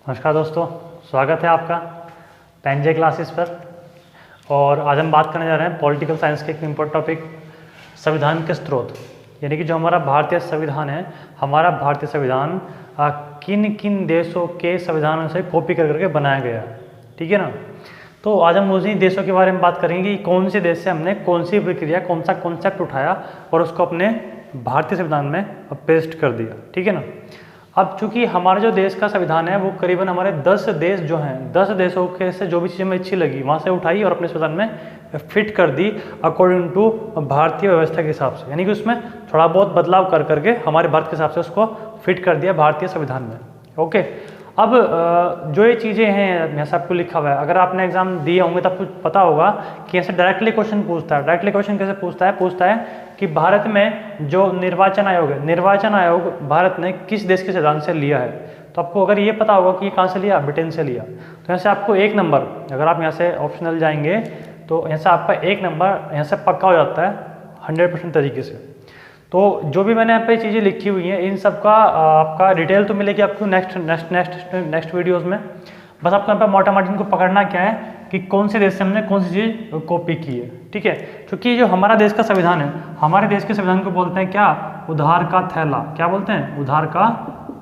नमस्कार दोस्तों, स्वागत है आपका पेंजे क्लासेस पर। और आज हम बात करने जा रहे हैं पॉलिटिकल साइंस के एक इम्पोर्टेंट टॉपिक संविधान के स्रोत, यानी कि जो हमारा भारतीय संविधान है, हमारा भारतीय संविधान किन किन देशों के संविधानों से कॉपी कर करके बनाया गया है। ठीक है ना। तो आज हम उन्हीं देशों के बारे में बात करेंगे कि कौन से देश से हमने कौन सी प्रक्रिया, कौन सा कॉन्सेप्ट उठाया और उसको अपने भारतीय संविधान में पेस्ट कर दिया। ठीक है ना। अब चूंकि हमारे जो देश का संविधान है वो करीबन हमारे 10 देश जो हैं, 10 देशों के से जो भी चीज़ें हमें अच्छी लगी वहाँ से उठाई और अपने संविधान में फिट कर दी अकॉर्डिंग टू भारतीय व्यवस्था के हिसाब से, यानी कि उसमें थोड़ा बहुत बदलाव कर करके हमारे भारत के हिसाब से उसको फिट कर दिया भारतीय संविधान में। ओके। अब जो ये चीज़ें हैं यहाँ से आपको लिखा हुआ है, अगर आपने एग्जाम दिए होंगे तो आपको पता होगा कि ऐसे डायरेक्टली क्वेश्चन पूछता है। डायरेक्टली क्वेश्चन कैसे पूछता है कि भारत में जो निर्वाचन आयोग है, निर्वाचन आयोग भारत ने किस देश के संविधान से लिया है। तो आपको अगर ये पता होगा कि ये कहाँ से लिया, ब्रिटेन से लिया, तो यहाँ से आपको 1 नंबर, अगर आप यहाँ से ऑप्शनल जाएंगे तो यहाँ से आपका 1 नंबर यहाँ से पक्का हो जाता है 100% तरीके से। तो जो भी मैंने यहाँ पे चीज़ें लिखी हुई हैं इन सब का आपका डिटेल तो मिलेगी आपको नेक्स्ट वीडियोस में। बस आपको यहाँ पे मोटा मोटी इनको पकड़ना क्या है कि कौन से देश से हमने कौन सी चीज़ कॉपी की है। ठीक है। क्योंकि जो हमारा देश का संविधान है, हमारे देश के संविधान को बोलते हैं क्या, उधार का थैला। क्या बोलते हैं, उधार का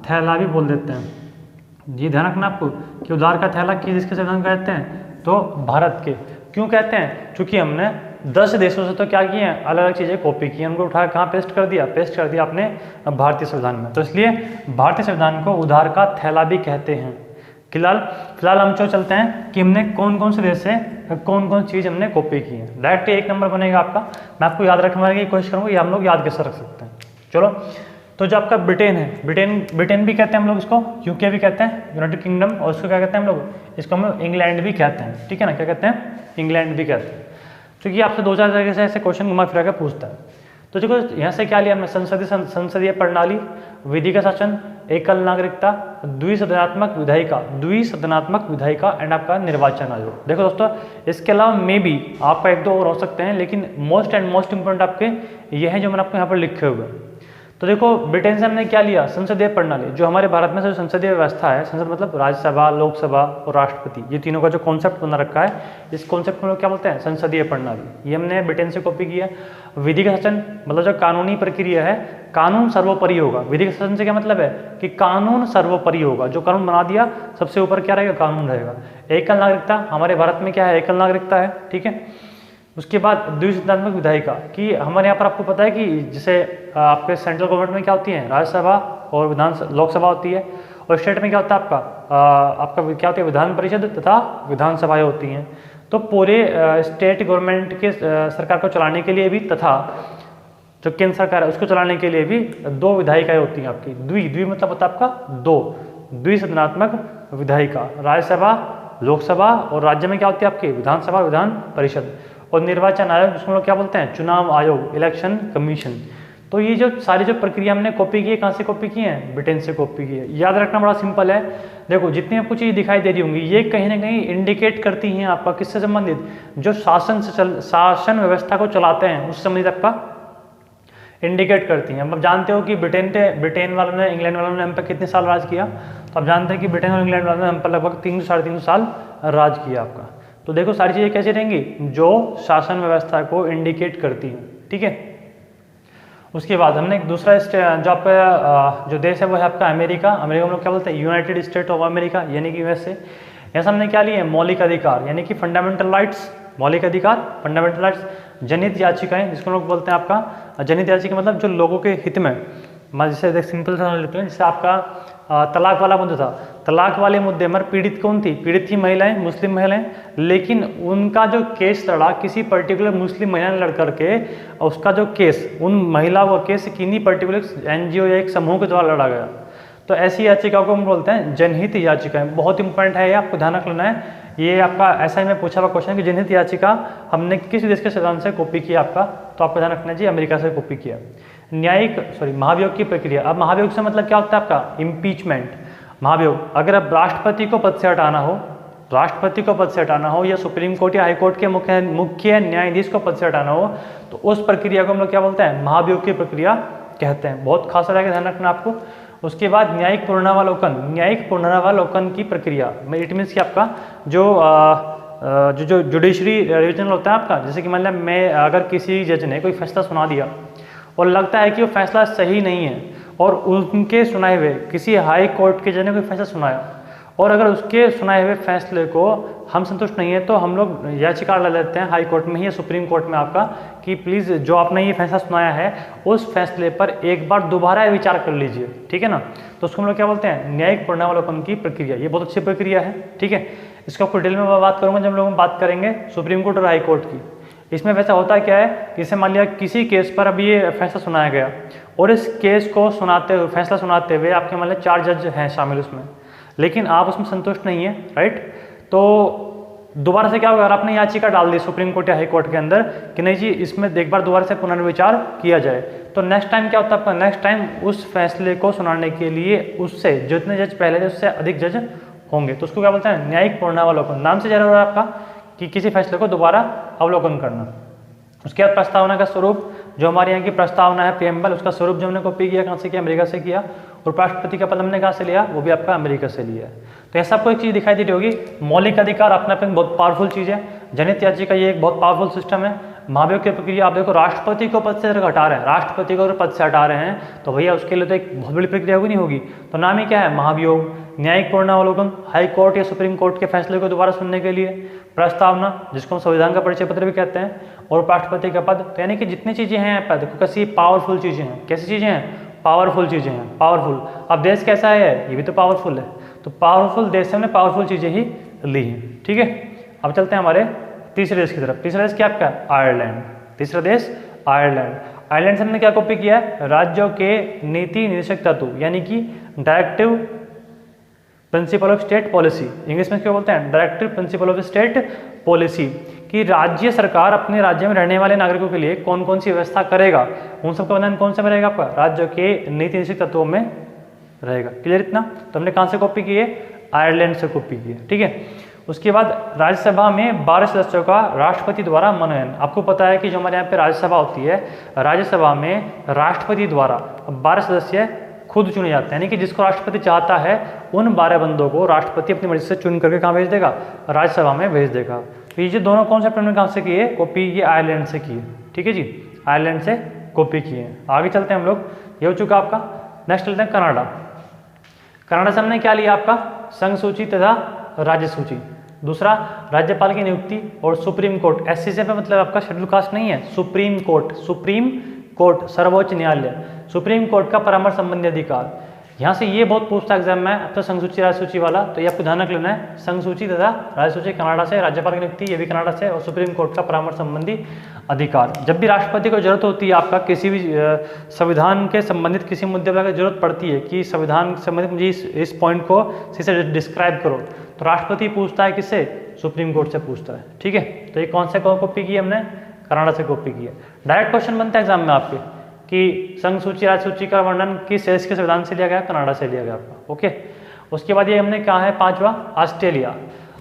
थैला भी बोल देते हैं। जी ध्यान रखना आपको कि उधार का थैला किस देश के संविधान को कहते हैं, तो भारत के। क्यों कहते हैं, क्योंकि हमने 10 देशों से तो क्या किए हैं, अलग अलग चीज़ें कॉपी की हैं, उनको उठा कहाँ पेस्ट कर दिया अपने भारतीय संविधान में। तो इसलिए भारतीय संविधान को उधार का थैला भी कहते हैं। फिलहाल हम चलते हैं कि हमने कौन कौन से देश से कौन कौन चीज़ हमने कॉपी की है। डायरेक्ट 1 नंबर बनेगा आपका। मैं आपको याद रखने की कोशिश करूँगा, ये हम लोग याद कैसे रख सकते हैं। चलो, तो जो आपका ब्रिटेन है, ब्रिटेन भी कहते हैं हम लोग इसको, यूके भी कहते हैं, यूनाइटेड किंगडम, और इसको क्या कहते हैं हम लोग, इसको हम लोग इंग्लैंड भी कहते हैं। ठीक है ना, क्या कहते हैं, इंग्लैंड भी कहते हैं। क्योंकि आपसे 2-4 तरीके से ऐसे क्वेश्चन घुमा फिरा के पूछता है। तो देखो यहाँ से क्या लिया हमने, संसदीय प्रणाली, विधि का शासन, एकल नागरिकता, द्विसदनात्मक विधायिका एंड आपका निर्वाचन आयोग। देखो दोस्तों, इसके अलावा मे भी आपका 1-2 और हो सकते हैं, लेकिन मोस्ट इम्पोर्टेंट आपके ये हैं जो मैंने आपको यहाँ पर लिखे हुए हैं। तो देखो ब्रिटेन से हमने क्या लिया, संसदीय प्रणाली। जो हमारे भारत में जो संसदीय व्यवस्था है, संसद मतलब राज्यसभा, लोकसभा और राष्ट्रपति, ये तीनों का जो कॉन्सेप्ट बना रखा है, इस कॉन्सेप्ट को क्या बोलते हैं, संसदीय प्रणाली। ये हमने ब्रिटेन से कॉपी किया। विधि का शासन मतलब जो कानूनी प्रक्रिया है, कानून सर्वोपरि होगा। विधि का शासन से क्या मतलब है कि कानून सर्वोपरि होगा, जो कानून बना दिया सबसे ऊपर क्या रहेगा, कानून रहेगा। एकल नागरिकता, हमारे भारत में क्या है, एकल नागरिकता है। ठीक है। उसके बाद द्विसदनात्मक विधायिका की, हमारे यहाँ पर आपको पता है कि जैसे आपके सेंट्रल गवर्नमेंट में क्या होती है, राज्यसभा और लोकसभा होती है, और स्टेट में क्या होता है आपका क्या होती है, विधान परिषद तथा विधानसभाएं होती हैं। तो पूरे स्टेट गवर्नमेंट के सरकार को चलाने के लिए भी तथा जो केंद्र सरकार है उसको चलाने के लिए भी 2 विधायिकाएं होती हैं आपकी। द्वि मतलब होता है आपका 2, द्विसदनात्मक विधायिका, राज्यसभा, लोकसभा, और राज्य में क्या होती है आपकी विधानसभा, विधान परिषद। और निर्वाचन आयोग, जिसको लोग क्या बोलते हैं, चुनाव आयोग, इलेक्शन कमीशन। तो ये जो सारी जो प्रक्रिया हमने कॉपी की है, कहाँ से कॉपी की है, ब्रिटेन से कॉपी की है। याद रखना बड़ा सिंपल है। देखो जितनी आपको चीज़ दिखाई दे रही होंगी, ये कहीं ना कहीं इंडिकेट करती हैं आपका किससे संबंधित, जो शासन व्यवस्था को चलाते हैं उससे संबंधित आपका इंडिकेट करती हैं। अब जानते हो कि ब्रिटेन वालों ने, इंग्लैंड वालों ने हम पर कितने साल राज किया। तो आप जानते हैं कि ब्रिटेन और इंग्लैंड वालों ने हम पर लगभग 300-350 साल राज किया आपका। तो देखो सारी चीज़ें कैसे रहेंगी, जो शासन व्यवस्था को इंडिकेट करती हैं। ठीक है। उसके बाद हमने एक दूसरा जो आपका जो देश है वो है आपका अमेरिका। अमेरिका में लोग क्या बोलते हैं, यूनाइटेड स्टेट ऑफ अमेरिका, यानी कि यूएसए। यहाँ से हमने क्या लिए, मौलिक अधिकार, यानी कि फंडामेंटल राइट्स, मौलिक अधिकार, फंडामेंटल राइट्स। जनहित याचिकाएं, जिसको लोग बोलते हैं आपका जनहित याचिका, मतलब जो लोगों के हित में, मैं जैसे सिंपल सा लेते हैं, जैसे आपका तलाक वाला मुद्दा था। तलाक वाले मुद्दे में पीड़ित कौन थी, पीड़ित थी महिलाएं, मुस्लिम महिलाएं, लेकिन उनका जो केस लड़ा किसी पर्टिकुलर मुस्लिम महिला ने लड़ करके, उसका जो केस, उन महिलाओं का केस किन्हीं पर्टिकुलर एनजीओ या एक समूह के द्वारा लड़ा गया। तो ऐसी याचिकाओं को हम बोलते हैं जनहित याचिकाएं। बहुत इंपॉर्टेंट है, ये आपको ध्यान रख लेना है। ये आपका ऐसा ही में पूछा हुआ क्वेश्चन है कि जनहित याचिका हमने किस देश के संविधान से कॉपी किया आपका, तो आपको ध्यान रखना चाहिए अमेरिका से कॉपी किया। महाभियोग की प्रक्रिया। अब महाभियोग से मतलब क्या होता है आपका, इम्पीचमेंट। महाभियोग, अगर अब राष्ट्रपति को पद से हटाना हो या सुप्रीम कोर्ट या हाई कोर्ट के मुख्य न्यायाधीश को पद से हटाना हो, तो उस प्रक्रिया को हम लोग क्या बोलते हैं, महाभियोग की प्रक्रिया कहते हैं। बहुत खास रहेगा, ध्यान रखना आपको। उसके बाद न्यायिक पुनरावलोकन की प्रक्रिया में इट मीन्स कि आपका जो जुडिशरी रिविजन होता है आपका, जैसे कि मतलब मैं अगर किसी जज ने कोई फैसला सुना दिया और लगता है कि वो फैसला सही नहीं है और उनके सुनाए हुए किसी हाई कोर्ट के जज ने कोई फैसला सुनाया और अगर उसके सुनाए हुए फैसले को हम संतुष्ट नहीं है तो हम लोग याचिका डाल लेते हैं हाई कोर्ट में ही या सुप्रीम कोर्ट में आपका कि प्लीज़ जो आपने ये फैसला सुनाया है उस फैसले पर एक बार दोबारा विचार कर लीजिए, ठीक है ना। तो उसको हम लोग क्या बोलते हैं, न्यायिक पुनरावलोकन की प्रक्रिया। ये बहुत अच्छी प्रक्रिया है, ठीक है। इसको आपको डिटेल में मैं बात करूँगा जब लोग बात करेंगे सुप्रीम कोर्ट और हाई कोर्ट की। इसमें वैसा होता क्या है, जैसे मान लिया किसी केस पर अभी ये फैसला सुनाया गया और इस केस को फैसला सुनाते हुए आपके मान लिया 4 जज हैं शामिल उसमें, लेकिन आप उसमें संतुष्ट नहीं है, राइट। तो दोबारा से क्या होगा, अगर आपने याचिका डाल दी सुप्रीम कोर्ट या हाई कोर्ट के अंदर कि नहीं जी इसमें एक बार दोबारा से पुनर्विचार किया जाए, तो नेक्स्ट टाइम क्या होता है आपका, नेक्स्ट टाइम उस फैसले को सुनाने के लिए उससे जितने जज पहले थे उससे अधिक जज होंगे। तो उसको क्या बोलते हैं, न्यायिक पुनरावलोकन। नाम से जरूर है आपका कि किसी फैसले को दोबारा अवलोकन करना। उसके बाद प्रस्तावना का स्वरूप, जो हमारे यहाँ की प्रस्तावना है प्रीएम्बल, उसका स्वरूप जो हमने कॉपी किया कहाँ से किया, अमेरिका से किया। और राष्ट्रपति का पद हमने कहाँ से लिया, वो भी आपका अमेरिका से लिया है। तो ऐसा आपको एक चीज़ दिखाई दे रही होगी, मौलिक अधिकार अपने आप में बहुत पावरफुल चीज़ है। जनहित याचिका ये एक बहुत पावरफुल सिस्टम है। महाभियोग की प्रक्रिया आप देखो, राष्ट्रपति को पद से अगर हटा रहे हैं, राष्ट्रपति को अगर पद से हटा रहे हैं तो भैया उसके लिए तो एक बहुत बड़ी प्रक्रिया होगी, नहीं होगी। तो नाम ही क्या है, महाभियोग। न्यायिक पुनरावलोकन, हाई कोर्ट या सुप्रीम कोर्ट के फैसले को दोबारा सुनने के लिए। प्रस्तावना, जिसको हम संविधान का परिचय पत्र भी कहते हैं। और राष्ट्रपति का पद, तो यानी कि जितनी चीज़ें हैं पद, कैसी पावरफुल चीज़ें हैं। कैसी चीज़ें हैं, पावरफुल चीज़ें हैं, पावरफुल। अब देश कैसा है, ये भी तो पावरफुल है। तो पावरफुल देश से हमने पावरफुल चीज़ें ही ली हैं, ठीक है। अब चलते हैं हमारे तीसरे देश की तरफ। तीसरा देश क्या आपका, आयरलैंड। तीसरा देश आयरलैंड। आयरलैंड से हमने क्या कॉपी किया है, राज्यों के नीति निर्देशक तत्व, यानी कि directive principle of state policy. English में क्या बोलते हैं, directive principle of state policy, कि राज्य सरकार अपने राज्य में रहने वाले नागरिकों के लिए कौन कौन सी व्यवस्था करेगा। उन सबका बंधन कौन सा में रहेगा आपका, राज्यों के नीति निर्देशक तत्वों में रहेगा। क्लियर इतना। तो हमने कहाँ से कॉपी की है, आयरलैंड से कॉपी की है, ठीक है। उसके बाद राज्यसभा में 12 सदस्यों का राष्ट्रपति द्वारा मनोनयन। आपको पता है कि जो हमारे यहाँ पे राज्यसभा होती है, राज्यसभा में राष्ट्रपति द्वारा 12 सदस्य खुद चुने जाते हैं, यानी कि जिसको राष्ट्रपति चाहता है उन 12 बंदों को राष्ट्रपति अपनी मर्जी से चुन करके कहाँ भेज देगा, राज्यसभा में भेज देगा। तो ये दोनों कॉन्सेप्ट हमने कहाँ से किए, कॉपी ये आयरलैंड से की है, ठीक है जी, आयरलैंड से कॉपी किए हैं। आगे चलते हैं हम लोग, ये हो चुका आपका। नेक्स्ट चलते हैं कनाडा। कनाडा से हमने क्या लिया आपका, संघ सूची तथा राज्य सूची। दूसरा, राज्यपाल की नियुक्ति और सुप्रीम कोर्ट। एससी पे मतलब आपका शेड्यूल कास्ट नहीं है, सुप्रीम कोर्ट। सुप्रीम कोर्ट सर्वोच्च न्यायालय, सुप्रीम कोर्ट का परामर्श संबंधी अधिकार। यहाँ से ये बहुत पूछता है एग्जाम में, अब तो संघ सूची राज्य सूची वाला, तो ये आपको ध्यान रख लेना है। संघ सूची तथा राज्य सूची कनाडा से, राज्यपाल की नियुक्ति ये भी कनाडा से, और सुप्रीम कोर्ट का परामर्श संबंधी अधिकार। जब भी राष्ट्रपति को जरूरत होती है आपका किसी भी संविधान के संबंधित किसी मुद्दे पर जरूरत पड़ती है कि संविधान संबंधित मुझे इस पॉइंट को सही से डिस्क्राइब करो, तो राष्ट्रपति पूछता है किससे, सुप्रीम कोर्ट से पूछता है, ठीक है। तो ये कौन से कॉपी की हमने, कनाडा से कॉपी की है। डायरेक्ट क्वेश्चन बनता है एग्जाम में आपके कि संघ सूची राज्य सूची का वर्णन किस देश के संविधान से लिया गया, कनाडा से लिया गया आपका, ओके। उसके बाद ये हमने कहा है पांचवा, ऑस्ट्रेलिया।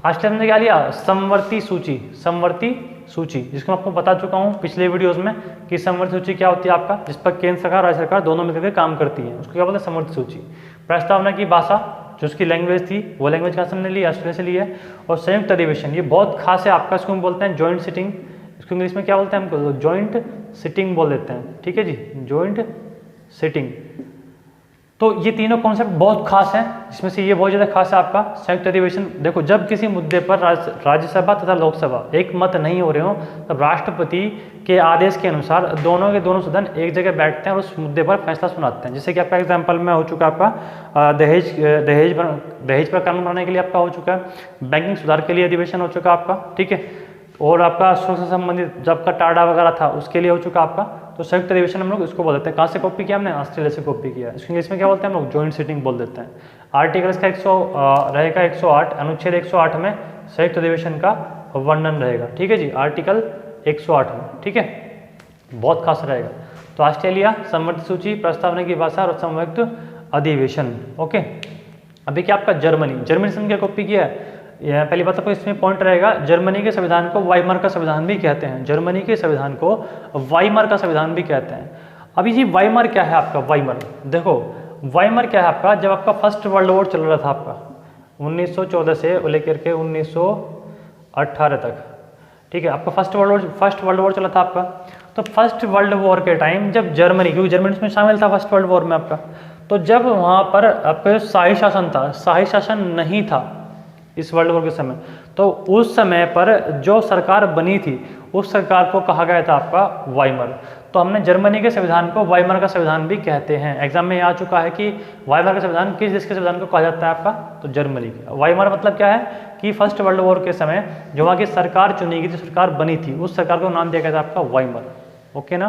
ऑस्ट्रेलिया में क्या लिया, समवर्ती सूची। समवर्ती सूची, जिसको मैं आपको बता चुका हूँ पिछले वीडियोस में कि समवर्ती सूची क्या होती है आपका, जिस पर केंद्र सरकार राज्य सरकार दोनों मिलकर काम करती है, उसको क्या बोलते हैं, समवर्ती सूची। प्रस्तावना की भाषा, जो उसकी लैंग्वेज थी, वो लैंग्वेज कहाँ से हमने ली, ऑस्ट्रेलिया से ली है। और संयुक्त अधिवेशन, ये बहुत खास है आपका, इसको हम बोलते हैं जॉइंट सिटिंग। इसको इंग्लिश में क्या बोलते हैं, हमको जॉइंट सिटिंग बोल देते हैं, ठीक है जी, जॉइंट सिटिंग। तो ये तीनों कॉन्सेप्ट बहुत खास हैं, जिसमें से ये बहुत ज़्यादा खास है आपका संयुक्त अधिवेशन। देखो, जब किसी मुद्दे पर राज्यसभा तथा लोकसभा एक मत नहीं हो रहे हो, तब राष्ट्रपति के आदेश के अनुसार दोनों के दोनों सदन एक जगह बैठते हैं और उस मुद्दे पर फैसला सुनाते हैं। जैसे कि आपका एग्जाम्पल में हो चुका आपका दहेज पर कानून बनाने के लिए आपका हो चुका है, बैंकिंग सुधार के लिए अधिवेशन हो चुका आपका, ठीक है। और आपका सुरक्षा संबंधित जब का टाडा वगैरह था उसके लिए हो चुका आपका। तो संयुक्त अधिवेशन हम लोग इसको बोल देते हैं। कहाँ से कॉपी किया हमने, ऑस्ट्रेलिया से कॉपी किया। इसको इंग्लिश में क्या बोलते हैं हम लोग, जॉइंट सिटिंग बोल देते हैं। आर्टिकल इसका 100 रहेगा 108, अनुच्छेद 108 में संयुक्त अधिवेशन का वर्णन रहेगा, ठीक है जी, आर्टिकल 108 में, ठीक है, बहुत खास रहेगा। तो ऑस्ट्रेलिया, समवर्ती सूची, प्रस्तावना की भाषा और संयुक्त अधिवेशन, ओके। अभी क्या आपका जर्मनी। जर्मनी से क्या कॉपी किया है, पहली बात आपको इसमें पॉइंट रहेगा, जर्मनी के संविधान को वाइमर का संविधान भी कहते हैं। जर्मनी के संविधान को वाइमर का संविधान भी कहते हैं। अभी जी वाइमर क्या है आपका, वाइमर देखो, वाइमर क्या है आपका, जब आपका फर्स्ट वर्ल्ड वॉर चल रहा था आपका 1914 से लेकर के 1918 तक, ठीक है, आपका फर्स्ट वर्ल्ड वॉर चला था आपका। तो फर्स्ट वर्ल्ड वॉर के टाइम जब जर्मनी, क्योंकि जर्मनी इसमें शामिल था फर्स्ट वर्ल्ड वॉर में आपका, तो जब वहाँ पर आपका शाही शासन था, शाही शासन नहीं था इस वर्ल्ड वॉर के समय, तो उस समय पर जो सरकार बनी थी उस सरकार को कहा गया था आपका वाइमर। तो हमने जर्मनी के संविधान को वाइमर का संविधान भी कहते हैं। एग्जाम में आ चुका है कि वाइमर का संविधान किस देश के संविधान को कहा जाता है आपका, तो जर्मनी का। वाइमर मतलब क्या है कि फर्स्ट वर्ल्ड वॉर के समय जो वहाँ की सरकार चुनी गई थी, सरकार बनी थी, उस सरकार को नाम दिया गया था आपका वाइमर। ओके ना,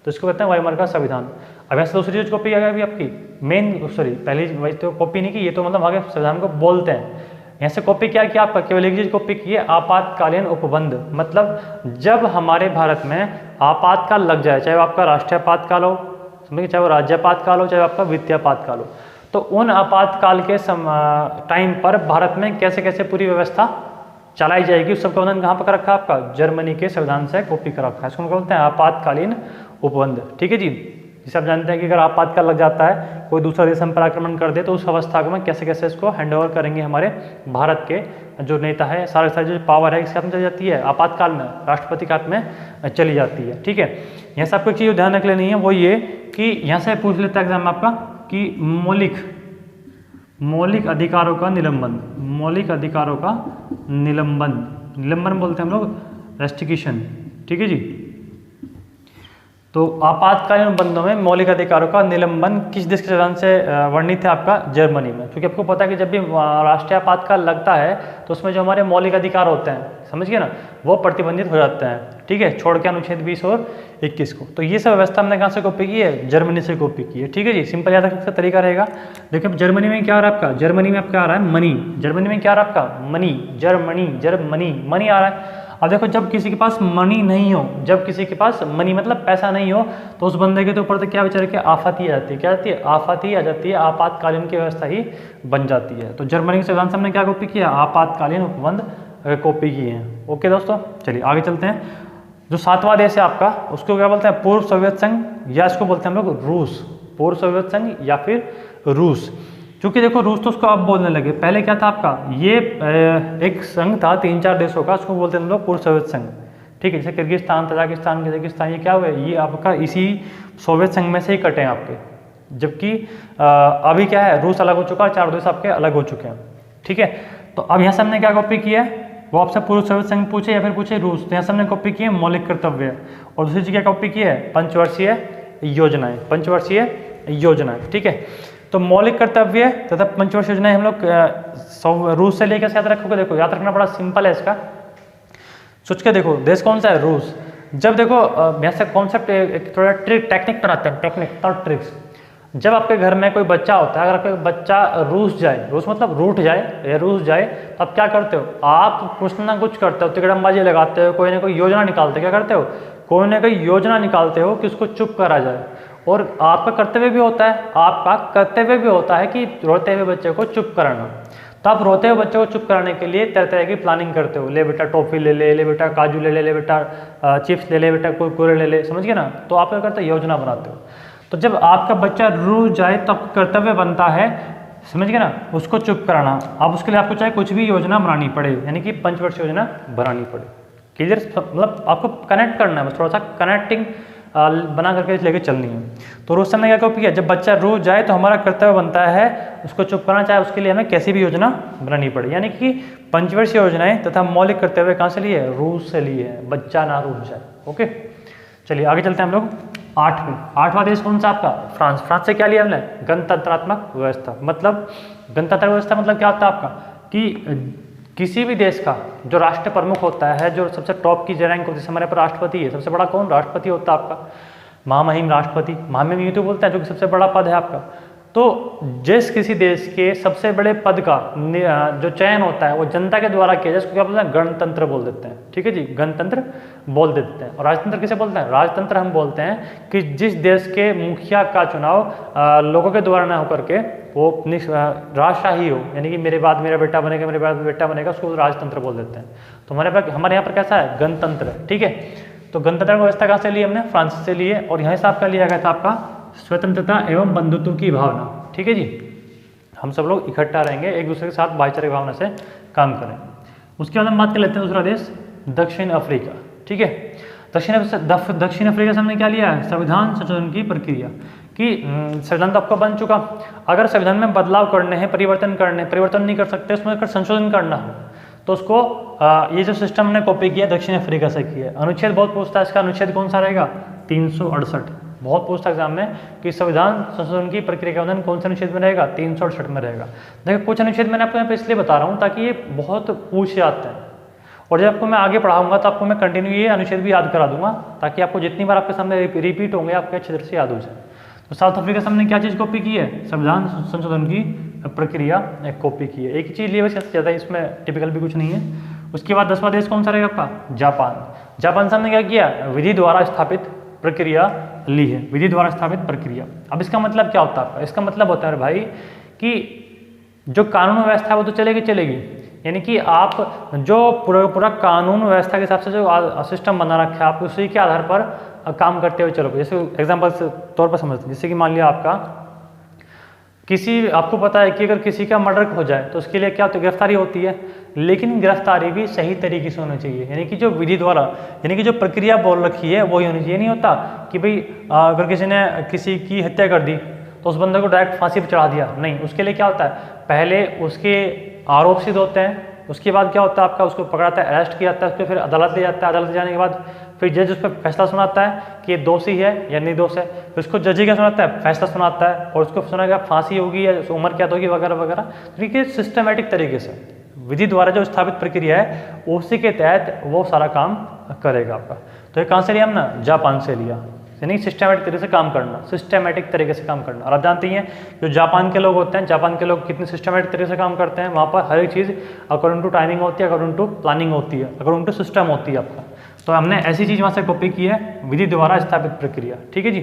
तो इसको कहते हैं वाइमर का संविधान। अब यहाँ से दूसरी चीज कॉपी आ गई अभी आपकी मेन, सॉरी पहली वही तो कॉपी नहीं की, ये तो मतलब आगे संविधान को बोलते हैं। यहाँ से कॉपी क्या किया आपका, केवल एक चीज कॉपी की है, आपातकालीन उपबंध। मतलब जब हमारे भारत में आपातकाल लग जाए, चाहे वो आपका राष्ट्रीय आपातकाल हो, समझिए, चाहे वो राज्य आपातकाल हो, चाहे आपका वित्तीय आपातकाल हो, तो उन आपातकाल के टाइम पर भारत में कैसे कैसे पूरी व्यवस्था चलाई जाएगी, उस सबका वर्णन कहाँ पर रखा है आपका, जर्मनी के संविधान से कॉपी कर रखा है। इसको बोलते हैं आपातकालीन उपबंध। ठीक है जी, जिसे आप जानते हैं कि अगर आपातकाल लग जाता है, कोई दूसरा देश हम पर आक्रमण कर दे, तो उस अवस्था में कैसे कैसे इसको हैंड ओवर करेंगे हमारे भारत के जो नेता है, सारे सारे जो पावर है इसके हाथ में चली जाती है, आपातकाल में राष्ट्रपति के हाथ में चली जाती है। ठीक है, यहाँ से आपको एक चीज़ ध्यान रख लेनी है, वो ये कि यहाँ से पूछ लेता है एग्जाम में आपका कि मौलिक अधिकारों का निलंबन, मौलिक अधिकारों का निलंबन बोलते हैं हम लोग रेस्ट्रिक्शन। ठीक है जी, तो आपातकालीन उपबंधों में मौलिक अधिकारों का निलंबन किस देश के संविधान से वर्णित है आपका, जर्मनी में। क्योंकि आपको पता है कि जब भी राष्ट्रीय आपातकाल लगता है तो उसमें जो हमारे मौलिक अधिकार होते हैं, समझ गए ना, वो प्रतिबंधित हो जाते हैं। ठीक है, छोड़ के अनुच्छेद 20 और 21 को। तो ये सब व्यवस्था हमने कहाँ से कॉपी की है, जर्मनी से कॉपी की है। ठीक है जी, सिंपल याद रखने का तरीका रहेगा। देखिए जर्मनी में क्या आ रहा है आपका, जर्मनी में आपका आ रहा है मनी, जर्मनी में क्या आ रहा है आपका मनी, जर्मनी मनी आ रहा है। अब देखो जब किसी के पास मनी नहीं हो, जब किसी के पास मनी मतलब पैसा नहीं हो, तो उस बंदे के तो ऊपर तो क्या बेचारे के आफत ही आ जाती है, क्या आती है, आफत ही आ जाती है, आपातकालीन की व्यवस्था ही बन जाती है। तो जर्मनी के संविधान से हमने क्या कॉपी किया, आपातकालीन उपबंध कॉपी किए हैं। ओके दोस्तों, चलिए आगे चलते हैं। जो 7वां देश है आपका, उसको क्या बोलते हैं, पूर्व सोवियत संघ, या इसको बोलते हैं हम लोग रूस, पूर्व सोवियत संघ या फिर रूस। क्योंकि देखो रूस तो उसको अब बोलने लगे, पहले क्या था आपका, ये एक संघ था 3-4 देशों का, उसको बोलते हैं हम लोग पूर्व सोवियत संघ। ठीक है, जैसे किर्गिस्तान, तजाकिस्तान, कजाकिस्तान, ये क्या हुए, ये आपका इसी सोवियत संघ में से ही कटे हैं आपके। जबकि अभी क्या है, रूस अलग हो चुका है, 4 देश आपके अलग हो चुके हैं। ठीक है, तो अब यहाँ से हमने क्या कॉपी किया है, वो आपसे पूर्व सोवियत संघ पूछे या फिर पूछे रूस, तो यहाँ से हमने कॉपी की है मौलिक कर्तव्य, और दूसरी चीज क्या कॉपी की है, पंचवर्षीय योजनाएं, पंचवर्षीय योजनाएं। ठीक है, तो मौलिक कर्तव्य तथा पंचवर्षीय योजनाएं हम लोग रूस से लेकर याद रखोगे। देखो याद रखना बड़ा सिंपल है इसका, सोच के देखो देश कौन सा है, रूस। जब देखो यहाँ से कॉन्सेप्ट थोड़ा ट्रिक टेक्निक बनाते हैं, टेक्निक और ट्रिक्स। जब आपके घर में कोई बच्चा होता है, अगर आपका बच्चा रूस जाए, रूस मतलब रूठ जाए या रूस जाए, तो आप क्या करते हो, आप कुछ ना कुछ करते हो, तिकड़मबाजी लगाते हो, कोई ना कोई योजना निकालते हो। क्या करते हो, कोई ना कोई योजना निकालते हो कि उसको चुप करा जाए। और आपका कर्तव्य भी होता है, कि रोते हुए बच्चे को चुप कराना। तो आप रोते हुए बच्चे को चुप कराने के लिए तरह तरह की प्लानिंग करते हो, ले बेटा टॉफी ले बेटा काजू ले बेटा चिप्स ले बेटा कुरकुरे ले, समझ गए ना। तो आप क्या करते हो, योजना बनाते हो। तो जब आपका बच्चा रूठ जाए तो आपका कर्तव्य बनता है, समझ गए ना, उसको चुप कराना। अब उसके लिए आपको चाहे कुछ भी योजना बनानी पड़े, यानी कि पंचवर्षीय योजना बनानी पड़े। क्लियर, मतलब आपको कनेक्ट करना है, बस थोड़ा सा कनेक्टिंग बना करके लेके चलनी है। तो रूस ने क्या कॉपी किया, जब बच्चा रूठ जाए तो हमारा कर्तव्य बनता है उसको चुप करना, चाहे उसके लिए हमें कैसी भी योजना बनानी पड़े। यानी कि पंचवर्षीय योजनाएं तथा मौलिक कर्तव्य कहाँ से लिए, रूस से लिए, बच्चा ना रूठ जाए। ओके, चलिए आगे चलते हैं हम लोग। 8वां देश कौन सा आपका, फ्रांस। फ्रांस से क्या लिया हमने, गणतंत्रात्मक व्यवस्था। मतलब गणतंत्र व्यवस्था मतलब क्या होता है आपका, कि किसी भी देश का जो राष्ट्र प्रमुख होता है, जो सबसे टॉप की रैंक होती है, हमारे पर राष्ट्रपति है, सबसे बड़ा कौन, राष्ट्रपति होता है आपका, महामहिम राष्ट्रपति, महामहिम यूँ तो बोलते हैं, जो कि सबसे बड़ा पद है आपका। तो जिस किसी देश के सबसे बड़े पद का जो चयन होता है वो जनता के द्वारा किया जाए, उसको क्या बोलते हैं, गणतंत्र बोल देते हैं। ठीक है जी, गणतंत्र बोल देते हैं। और राजतंत्र किसे बोलते हैं, राजतंत्र हम बोलते हैं कि जिस देश के मुखिया का चुनाव लोगों के द्वारा ना होकर के वो राजशाही हो, यानी कि मेरे बाद मेरा बेटा बनेगा, मेरे बाद बेटा बनेगा, उसको राजतंत्र बोल देते हैं। तो हमारे यहाँ पर कैसा है, गणतंत्र। ठीक है, तो गणतंत्र व्यवस्था कहाँ से ली हमने, फ्रांस से लिए। और यहाँ से आपका लिया गया था आपका स्वतंत्रता एवं बंधुत्व की भावना। ठीक है जी। हम सब लोग इकट्ठा रहेंगे, एक दूसरे के साथ भाईचारे की भावना से काम करें। उसके बाद हम बात कर लेते हैं दूसरा देश दक्षिण अफ्रीका, ठीक है। दक्षिण अफ्रीका से हमने क्या लिया है, संविधान संशोधन की प्रक्रिया कि संविधान तो आपका बन चुका, अगर संविधान में बदलाव करने हैं, परिवर्तन नहीं कर सकते, उसमें अगर संशोधन करना हो तो उसको ये जो सिस्टम हमने कॉपी किया दक्षिण अफ्रीका से किया है। अनुच्छेद बहुत पूछता है, इसका अनुच्छेद कौन सा रहेगा, 368। बहुत पूछता है एग्जाम में कि संविधान संशोधन की प्रक्रिया का उल्लंघन कौन से अनुच्छेद में रहेगा, 368 में रहेगा। देखिए कुछ अनुच्छेद मैंने आपको यहाँ पे इसलिए बता रहा हूँ ताकि ये बहुत पूछ जाते हैं, और जब आपको मैं आगे पढ़ाऊंगा तो आपको मैं कंटिन्यू ये अनुच्छेद भी याद करा दूंगा ताकि आपको जितनी बार आपके सामने रिपीट होंगे आपको अच्छी तरह से याद हो जाए। तो साउथ अफ्रीका से हमने क्या चीज़ कॉपी की है, संविधान संशोधन की प्रक्रिया कॉपी की है। एक ही चीज़ लिए वैसे ज़्यादा इसमें टिपिकल भी कुछ नहीं है। उसके बाद 10वां देश कौन सा रहेगा आपका, जापान से हमने क्या किया, विधि द्वारा स्थापित प्रक्रिया ली है, विधि द्वारा स्थापित प्रक्रिया। अब इसका मतलब क्या होता है आपका, इसका मतलब होता है भाई कि जो कानून व्यवस्था है वो तो चलेगी, यानी कि आप जो पूरा कानून व्यवस्था के हिसाब से जो सिस्टम बना रखा है आप उसी के आधार पर काम करते हुए चलोगे। जैसे एग्जाम्पल के तौर पर समझते हैं, जैसे कि मान लिया आपको पता है कि अगर किसी का मर्डर हो जाए तो उसके लिए क्या होती है, गिरफ्तारी होती है, लेकिन गिरफ्तारी भी सही तरीके से होनी चाहिए, यानी कि जो विधि द्वारा, यानी कि जो प्रक्रिया बोल रखी है वही होनी चाहिए। नहीं होता कि भाई अगर किसी ने किसी की हत्या कर दी तो उस बंदे को डायरेक्ट फांसी पर चढ़ा दिया, नहीं, उसके लिए क्या होता है, पहले उसके आरोप सिद्ध होते हैं, उसके बाद क्या होता है आपका, उसको पकड़ाता है, अरेस्ट किया जाता है, उसको फिर अदालत ले जाता है, अदालत ले जाने के बाद फिर जज उस पर फैसला सुनाता है कि ये दोषी है या निर्दोष है, फिर उसको जज ही क्या सुनाता है, फैसला सुनाता है, और उसको सुनाएगा फांसी होगी या उम्र क्या होगी वगैरह वगैरह। ठीक है, सिस्टमेटिक तरीके से विधि द्वारा जो स्थापित प्रक्रिया है उसी के तहत वो सारा काम करेगा आपका। तो ये कहाँ से लिया हमने, जापान से लिया, यानी सिस्टमेटिक तरीके से काम करना, सिस्टमेटिक तरीके से काम करना। और आप जानते ही हैं जो जापान के लोग होते हैं, जापान के लोग कितने सिस्टमेटिक तरीके से काम करते हैं, वहाँ पर हर एक चीज़ अकॉर्डिंग टू टाइमिंग होती है, अकॉर्डिंग टू प्लानिंग होती है, अकॉर्डिंग टू सिस्टम होती है आपका। तो हमने ऐसी चीज़ वहाँ से कॉपी की है, विधि द्वारा स्थापित प्रक्रिया। ठीक है जी,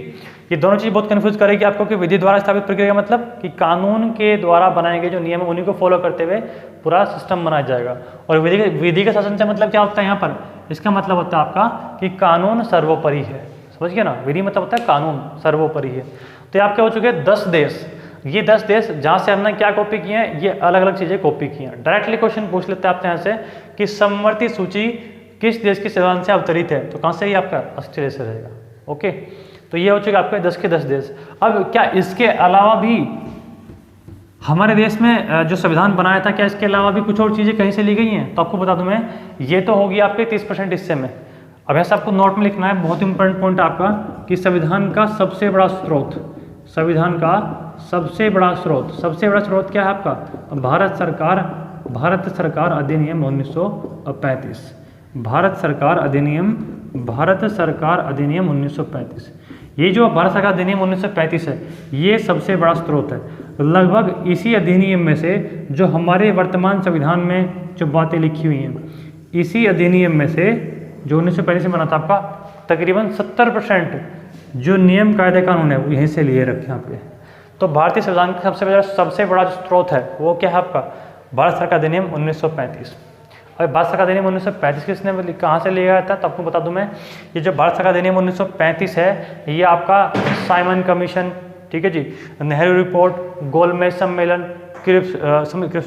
ये दोनों चीज़ बहुत कन्फ्यूज करेगी आपको कि विधि द्वारा स्थापित प्रक्रिया का मतलब कि कानून के द्वारा बनाए गए जो नियम है उन्हीं को फॉलो करते हुए पूरा सिस्टम बनाया जाएगा। और विधि के शासन से मतलब क्या होता है यहाँ पर, इसका मतलब होता है आपका कि कानून सर्वोपरि है, समझ गए ना, विधि मतलब होता है कानून सर्वोपरि है। तो ये आपके हो चुके 10 देश, ये 10 देश जहाँ से हमने क्या कॉपी किए हैं, ये अलग अलग चीज़ें कॉपी की हैं। डायरेक्टली क्वेश्चन पूछ लेते हैं आपसे यहाँ से कि समवर्ती सूची किस देश के संविधान से अवतरित है, तो कहाँ से ही आपका ऑस्ट्रेलिया से रहेगा। ओके, तो ये हो चुके आपके 10 के 10 देश। अब क्या इसके अलावा भी हमारे देश में जो संविधान बनाया था, क्या इसके अलावा भी कुछ और चीज़ें कहीं से ली गई हैं, तो आपको बता दूं मैं, ये तो होगी आपके 30% हिस्से में। अब ऐसा आपको नोट में लिखना है, बहुत इंपॉर्टेंट पॉइंट आपका, कि संविधान का सबसे बड़ा स्रोत, संविधान का सबसे बड़ा स्रोत क्या है आपका, भारत सरकार अधिनियम 1935, भारत सरकार अधिनियम 1935। ये जो भारत सरकार अधिनियम 1935 है, ये सबसे बड़ा स्रोत है। लगभग इसी अधिनियम में से जो हमारे वर्तमान संविधान में जो बातें लिखी हुई हैं, इसी अधिनियम में से जो 1935 में बना था आपका, तकरीबन 70% जो नियम कायदे कानून है वो यहीं से लिए रखे यहाँ पे। तो भारतीय संविधान का सबसे बड़ा जो स्रोत है वो क्या है आपका, भारत सरकार अधिनियम 1935। और भारत सरकार अधिनियम 1935 किसने कहाँ से लिया गया था, तो आपको बता दूं मैं, ये जो भारत सरकार अधिनियम 1935 है, ये आपका साइमन कमीशन, ठीक है जी, नेहरू रिपोर्ट, गोलमेज सम्मेलन, क्रिप्स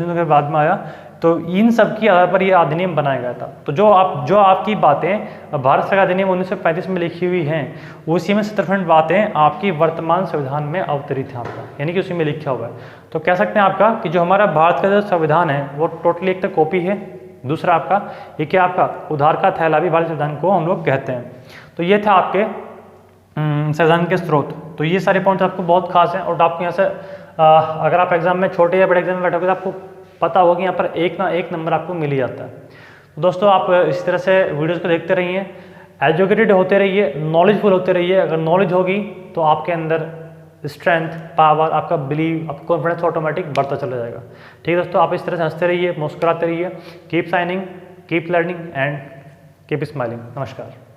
के बाद में आया, तो इन सब की आधार पर ये अधिनियम बनाया गया था। तो जो आपकी बातें भारत सरकार अधिनियम 1935 में लिखी हुई हैं, उसी में 70% बातें आपकी वर्तमान संविधान में अवतरित हैं आपका, यानी कि उसी में लिखा हुआ है। तो कह सकते हैं आपका कि जो हमारा भारत का जो संविधान है वो टोटली एक तो कॉपी है, दूसरा आपका ये क्या आपका उधार का थैला भी भारतीय संविधान को हम लोग कहते हैं। तो ये था आपके संविधान के स्रोत। तो ये सारे पॉइंट्स आपको बहुत खास हैं, और आपको यहाँ से अगर आप एग्जाम में छोटे या बड़े एग्जाम में बैठोगे तो आपको पता होगा कि यहाँ पर एक ना एक नंबर आपको मिल ही जाता है। तो दोस्तों आप इस तरह से वीडियोस को देखते रहिए, एजुकेटेड होते रहिए, नॉलेजफुल होते रहिए। अगर नॉलेज होगी तो आपके अंदर स्ट्रेंथ, पावर, आपका बिलीव, आपका कॉन्फिडेंस ऑटोमेटिक बढ़ता चला जाएगा। ठीक है दोस्तों, आप इस तरह से हंसते रहिए, मुस्कुराते रहिए। Keep signing, keep learning and keep smiling. नमस्कार।